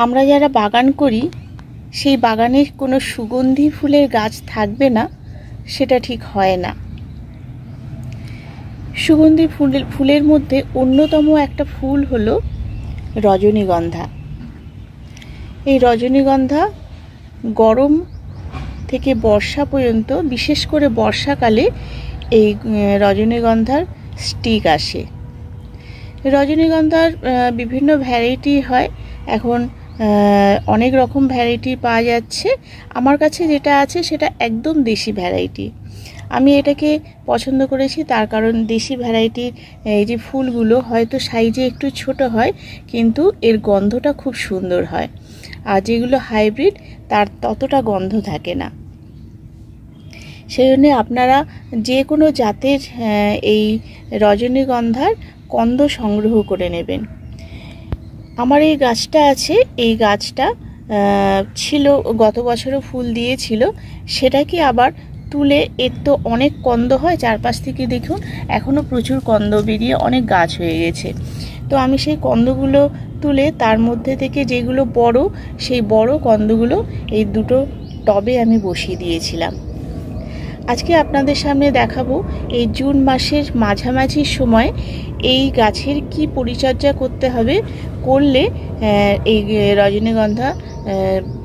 আমরা যারা বাগান করি সেই বাগানে কোনো সুগন্ধি ফুলের গাছ থাকবে না সেটা ঠিক হয় না। সুগন্ধি ফুলের মধ্যে অন্যতম একটা ফুল হলো রজনীগন্ধা। এই রজনীগন্ধা গরম থেকে বর্ষা পর্যন্ত, বিশেষ করে বর্ষাকালে এই রজনীগন্ধার স্টিক আসে। রজনীগন্ধার বিভিন্ন ভ্যারাইটি হয়, এখন অনেক রকম ভ্যারাইটি পাওয়া যাচ্ছে। আমার কাছে যেটা আছে সেটা একদম দেশি ভ্যারাইটি। আমি এটাকে পছন্দ করেছি তার কারণ দেশি ভ্যারাইটির এই যে ফুলগুলো হয়তো সাইজে একটু ছোট হয়, কিন্তু এর গন্ধটা খুব সুন্দর হয়। আর যেগুলো হাইব্রিড তার ততটা গন্ধ থাকে না। সেই জন্য আপনারা যে কোনো জাতের এই রজনীগন্ধার কন্দ সংগ্রহ করে নেবেন। আমার এই গাছটা আছে, এই গাছটা ছিল গত বছরও ফুল দিয়েছিল, সেটাকে আবার তুলে, এর তো অনেক কন্দ হয় চারপাশ থেকে, দেখুন এখনও প্রচুর কন্দ বেরিয়ে অনেক গাছ হয়ে গেছে। তো আমি সেই কন্দগুলো তুলে তার মধ্যে থেকে যেগুলো বড়, সেই বড় কন্দগুলো এই দুটো টবে আমি বসিয়ে দিয়েছিলাম। আজকে আপনাদের সামনে দেখাবো এই জুন মাসের মাঝামাঝি সময় এই গাছের কি পরিচর্যা করতে হবে, করলে এই রজনীগন্ধা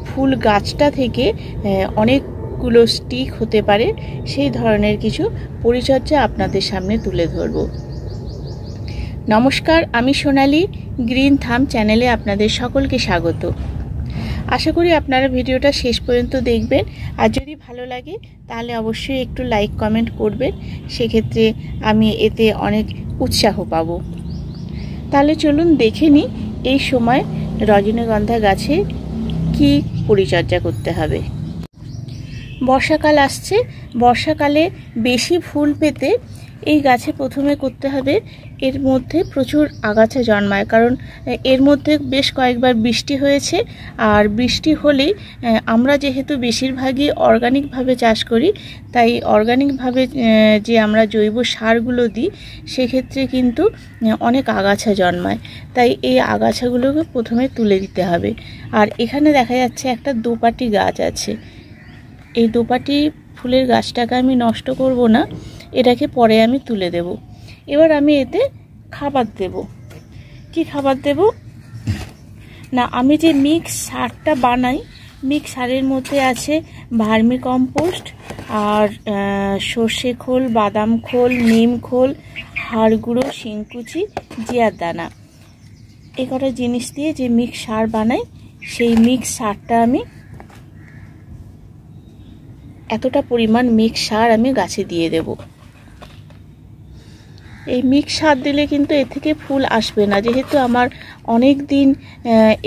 ফুল গাছটা থেকে অনেকগুলো স্টিক হতে পারে, সেই ধরনের কিছু পরিচর্যা আপনাদের সামনে তুলে ধরব। নমস্কার, আমি সোনালি, গ্রিন থাম চ্যানেলে আপনাদের সকলকে স্বাগত। আশা করি আপনারা ভিডিওটা শেষ পর্যন্ত দেখবেন, আর যদি ভালো লাগে তাহলে অবশ্যই একটু লাইক কমেন্ট করবেন, সেক্ষেত্রে আমি এতে অনেক উৎসাহ পাব। তাহলে চলুন দেখে নিই এই সময় রজনীগন্ধা গাছে কি পরিচর্যা করতে হবে। বর্ষাকাল আসছে, বর্ষাকালে বেশি ফুল পেতে এই গাছে প্রথমে করতে হবে, এর মধ্যে প্রচুর আগাছা জন্মায়, কারণ এর মধ্যে বেশ কয়েকবার বৃষ্টি হয়েছে। আর বৃষ্টি হলেই আমরা যেহেতু বেশিরভাগই অর্গানিকভাবে চাষ করি, তাই অর্গানিকভাবে যে আমরা জৈব সারগুলো দিই সেক্ষেত্রে কিন্তু অনেক আগাছা জন্মায়, তাই এই আগাছাগুলোকে প্রথমে তুলে দিতে হবে। আর এখানে দেখা যাচ্ছে একটা দোপাটি গাছ আছে, এই দোপাটি ফুলের গাছটাকে আমি নষ্ট করব না, এটাকে পরে আমি তুলে দেব। এবার আমি এতে খাবার দেব। কি খাবার দেব না, আমি যে মিক্স সারটা বানাই, মিক্স সারের মধ্যে আছে ভার্মি কম্পোস্ট আর সর্ষে খোল, বাদাম খোল, নিম খোল, হাড় গুঁড়ো, শিংকুচি, জিয়ার দানা, এই কটা জিনিস দিয়ে যে মিক্স সার বানাই, সেই মিক্স সারটা আমি এতটা পরিমাণ মিক্স সার আমি গাছে দিয়ে দেব। এই মিক্স সার দিলে কিন্তু এর থেকে ফুল আসবে না, যেহেতু আমার অনেক দিন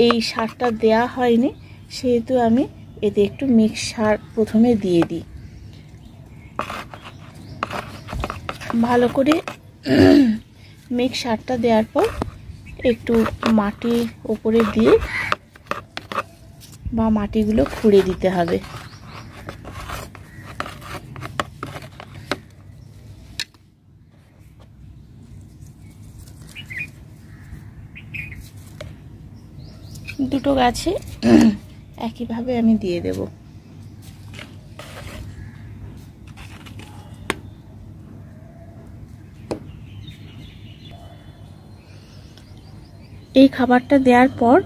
এই সারটা দেয়া হয়নি, সেহেতু আমি এতে একটু মিক্স সার প্রথমে দিয়ে দিই। ভালো করে মিক্স সারটা দেওয়ার পর একটু মাটির উপরে দিয়ে বা মাটিগুলো খুঁড়ে দিতে হবে। দুটো গাছে একইভাবে আমি দিয়ে দেব। এই খাবারটা দেওয়ার পর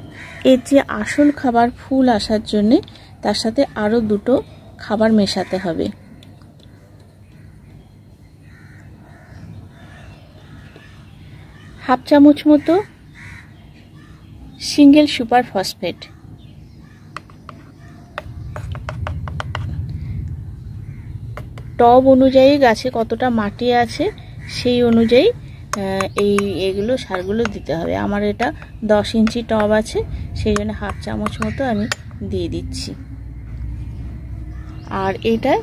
এর যে আসল খাবার ফুল আসার জন্যে, তার সাথে আরও দুটো খাবার মেশাতে হবে। হাফ চামচ মতো সিঙ্গেল সুপার ফসফেট, টব অনুযায়ী গাছে কতটা মাটি আছে সেই অনুযায়ী এগুলো সারগুলো দিতে হবে। আমার এটা 10 ইঞ্চি টব আছে, সেই জন্য হাফ চামচ মতো আমি দিয়ে দিচ্ছি। আর এটা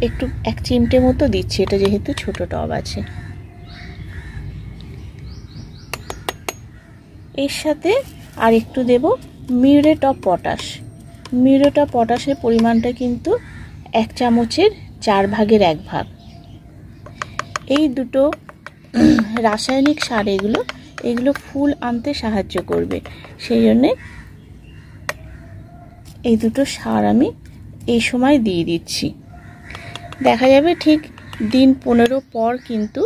একটু 1 চিমটে মতো দিচ্ছি, এটা যেহেতু ছোট টব আছে। এর সাথে আর একটু দেব muriate of potash. Muriate of পটাশের পরিমাণটা কিন্তু 1 চামচের 4 ভাগের 1 ভাগ। এই দুটো রাসায়নিক সার এগুলো ফুল আনতে সাহায্য করবে, সেই জন্যে এই দুটো সার আমি এই সময় দিয়ে দিচ্ছি। দেখা যাবে ঠিক দিন 15 পর কিন্তু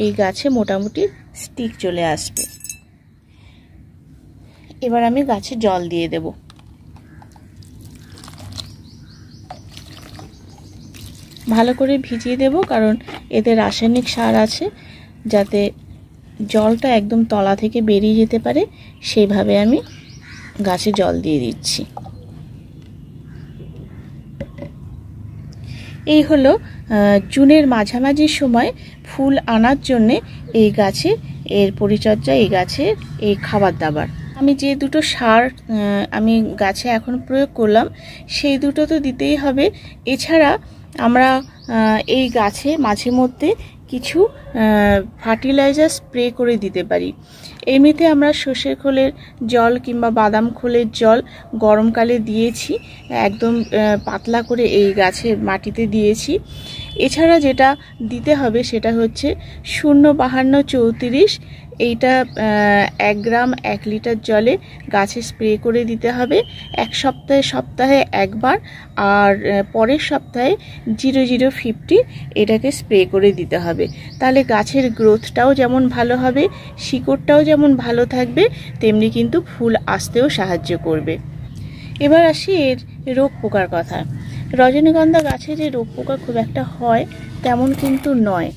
এই গাছে মোটামুটি স্টিক চলে আসবে। এবার আমি গাছে জল দিয়ে দেব। ভালো করে ভিজিয়ে দেব, কারণ এতে রাসায়নিক সার আছে, যাতে জলটা একদম তলা থেকে বেরিয়ে যেতে পারে সেইভাবে আমি গাছে জল দিয়ে দিচ্ছি। এই হলো জুনের মাঝামাঝি সময় ফুল আনার জন্যে এই গাছে এর পরিচর্যা, এই গাছের এই খাবার দাবার। আমি যে দুটো সার আমি গাছে এখন প্রয়োগ করলাম সেই দুটো তো দিতেই হবে। এছাড়া আমরা এই গাছে মাঝে মধ্যে কিছু ফার্টিলাইজার স্প্রে করে দিতে পারি। এমনিতে আমরা সর্ষের খোলের জল কিংবা বাদাম খোলের জল গরমকালে দিয়েছি, একদম পাতলা করে এই গাছের মাটিতে দিয়েছি। এছাড়া যেটা দিতে হবে সেটা হচ্ছে 05234। এইটা 1 গ্রাম 1 লিটার জলে গাছে স্প্রে করে দিতে হবে। এক সপ্তাহে একবার, আর পরের সপ্তাহে 0050 এটাকে স্প্রে করে দিতে হবে। তাহলে গাছের গ্রোথটাও যেমন ভালো হবে, শিকড়টাও যেমন ভালো থাকবে, তেমনি কিন্তু ফুল আসতেও সাহায্য করবে। এবার আসি এর রোগ পোকার কথা। রজনীগন্ধা গাছে যে রোগ পোকা খুব একটা হয় তেমন কিন্তু নয়,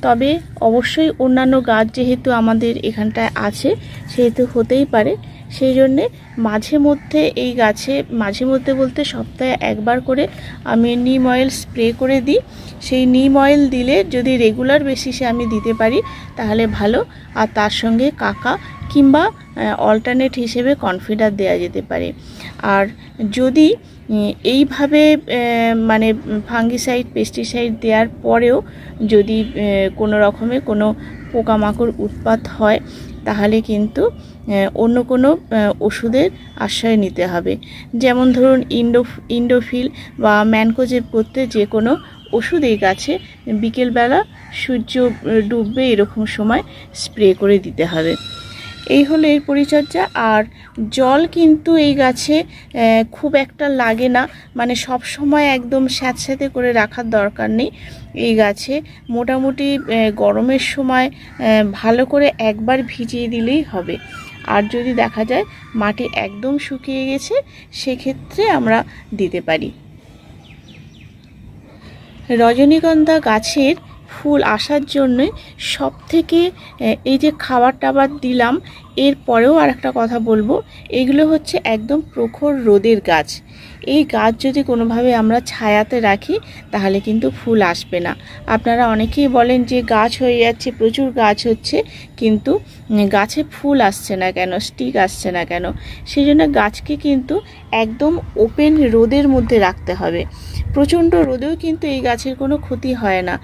তবে অবশ্যই অন্যান্য গাছ যেহেতু আমাদের এখানটায় আছে সেহেতু হতেই পারে। সেই জন্যে মাঝে মধ্যে এই গাছে, মাঝে মধ্যে বলতে সপ্তাহে একবার করে আমি নিম অয়েল স্প্রে করে দিই। সেই নিম অয়েল দিলে যদি রেগুলার বেসিসে আমি দিতে পারি তাহলে ভালো, আর তার সঙ্গে কাকা কিংবা অল্টারনেট হিসেবে কনফিডার দেওয়া যেতে পারে। আর যদি এইভাবে মানে ফাঙ্গিসাইড পেস্টিসাইড দেওয়ার পরেও যদি কোনো রকমের কোনো পোকামাকড় উৎপাত হয় তাহলে কিন্তু অন্য কোনো ওষুধের আশ্রয় নিতে হবে। যেমন ধরুন ইন্ডোফিল বা ম্যানকোজেব করতে যে কোনো ওষুধ এই গাছে বিকেলবেলা সূর্য ডুববে এরকম সময় স্প্রে করে দিতে হবে। এই হলো এর পরিচর্যা। আর জল কিন্তু এই গাছে খুব একটা লাগে না, মানে সব সময় একদম স্যাঁতস্যাঁতে করে রাখার দরকার নেই। এই গাছে মোটামুটি গরমের সময় ভালো করে একবার ভিজিয়ে দিলেই হবে। আর যদি দেখা যায় মাটি একদম শুকিয়ে গেছে সেক্ষেত্রে আমরা দিতে পারি। রজনীগন্ধা গাছের ফুল আসার জন্য সব থেকে এই যে খাবার টাবার দিলাম, এরপরেও আর একটা কথা বলবো, এগুলো হচ্ছে একদম প্রখর রোদের গাছ। এই গাছ যদি কোনোভাবে আমরা ছায়াতে রাখি তাহলে কিন্তু ফুল আসবে না। আপনারা অনেকেই বলেন যে গাছ হয়ে যাচ্ছে, প্রচুর গাছ হচ্ছে, কিন্তু গাছে ফুল আসছে না কেন, স্টিক আসছে না কেন? সেই জন্য গাছকে কিন্তু একদম ওপেন রোদের মধ্যে রাখতে হবে। প্রচণ্ড রোদেও কিন্তু এই গাছের কোনো ক্ষতি হয় না।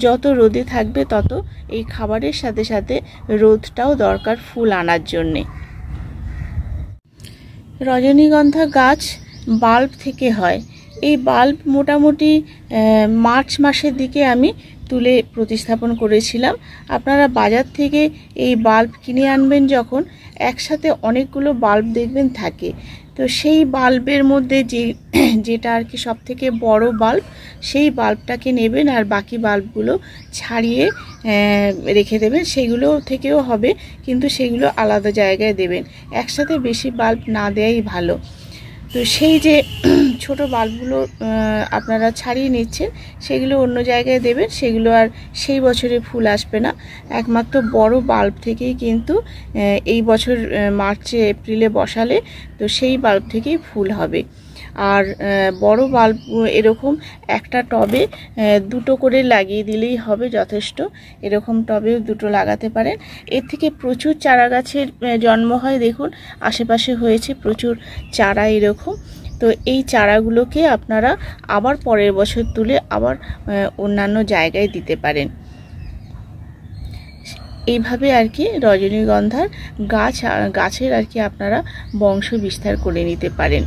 যত রোদে থাকবে তত এই খাবারের সাথে সাথে রোদটাও দরকার ফুল আনার জন্যে। রজনীগন্ধা গাছ বাল্ব থেকে হয়। এই বাল্ব মোটামুটি মার্চ মাসের দিকে আমি তুলে প্রতিস্থাপন করেছিলাম। আপনারা বাজার থেকে এই বাল্ব কিনে আনবেন যখন, একসাথে অনেকগুলো বাল্ব দেখবেন থাকে, তো সেই বাল্বের মধ্যে যেটা আর কি সব থেকে বড় বাল্ব, সেই বাল্বটাকে নেবেন আর বাকি বাল্বগুলো ছাড়িয়ে রেখে দেবেন। সেগুলো থেকেও হবে, কিন্তু সেগুলো আলাদা জায়গায় দেবেন, একসাথে বেশি বাল্ব না দেওয়াই ভালো। তো সেই যে ছোট বাল্বগুলো আপনারা ছাড়িয়ে নিচ্ছেন সেগুলো অন্য জায়গায় দেবেন, সেগুলো আর সেই বছরে ফুল আসবে না। একমাত্র বড় বাল্ব থেকেই কিন্তু এই বছর মার্চে এপ্রিলে বসালে তো সেই বাল্ব থেকেই ফুল হবে। আর বড় বাল্ব এরকম একটা টবে 2টো করে লাগিয়ে দিলেই হবে যথেষ্ট। এরকম টবেও 2টো লাগাতে পারেন। এর থেকে প্রচুর চারা গাছের জন্ম হয়, দেখুন আশেপাশে হয়েছে প্রচুর চারা এরকম। তো এই চারাগুলোকে আপনারা আবার পরের বছর তুলে আবার অন্যান্য জায়গায় দিতে পারেন। এইভাবে আর কি রজনীগন্ধার গাছের আর কি আপনারা বংশ বিস্তার করে নিতে পারেন।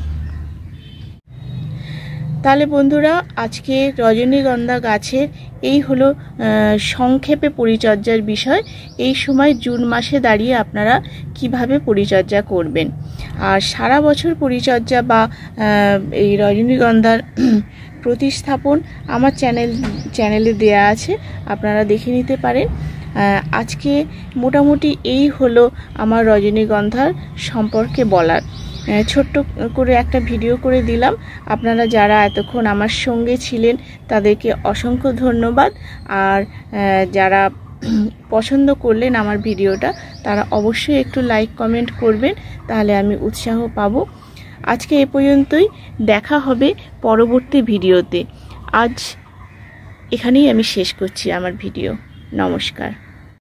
তাহলে বন্ধুরা, আজকে রজনীগন্ধা গাছের এই হলো সংক্ষেপে পরিচর্যার বিষয়। এই সময় জুন মাসে দাঁড়িয়ে আপনারা কিভাবে পরিচর্যা করবেন। আর সারা বছর পরিচর্যা বা এই রজনীগন্ধার প্রতিস্থাপন আমার চ্যানেলে দেয়া আছে, আপনারা দেখে নিতে পারেন। আজকে মোটামুটি এই হলো আমার রজনীগন্ধার সম্পর্কে বলার। ছোট্ট করে একটা ভিডিও করে দিলাম। আপনারা যারা এতক্ষণ আমার সঙ্গে ছিলেন তাদেরকে অসংখ্য ধন্যবাদ। আর যারা পছন্দ করলেন আমার ভিডিওটা, তারা অবশ্যই একটু লাইক কমেন্ট করবেন, তাহলে আমি উৎসাহ পাবো। আজকে এ পর্যন্তই, দেখা হবে পরবর্তী ভিডিওতে। আজ এখানেই আমি শেষ করছি আমার ভিডিও। নমস্কার।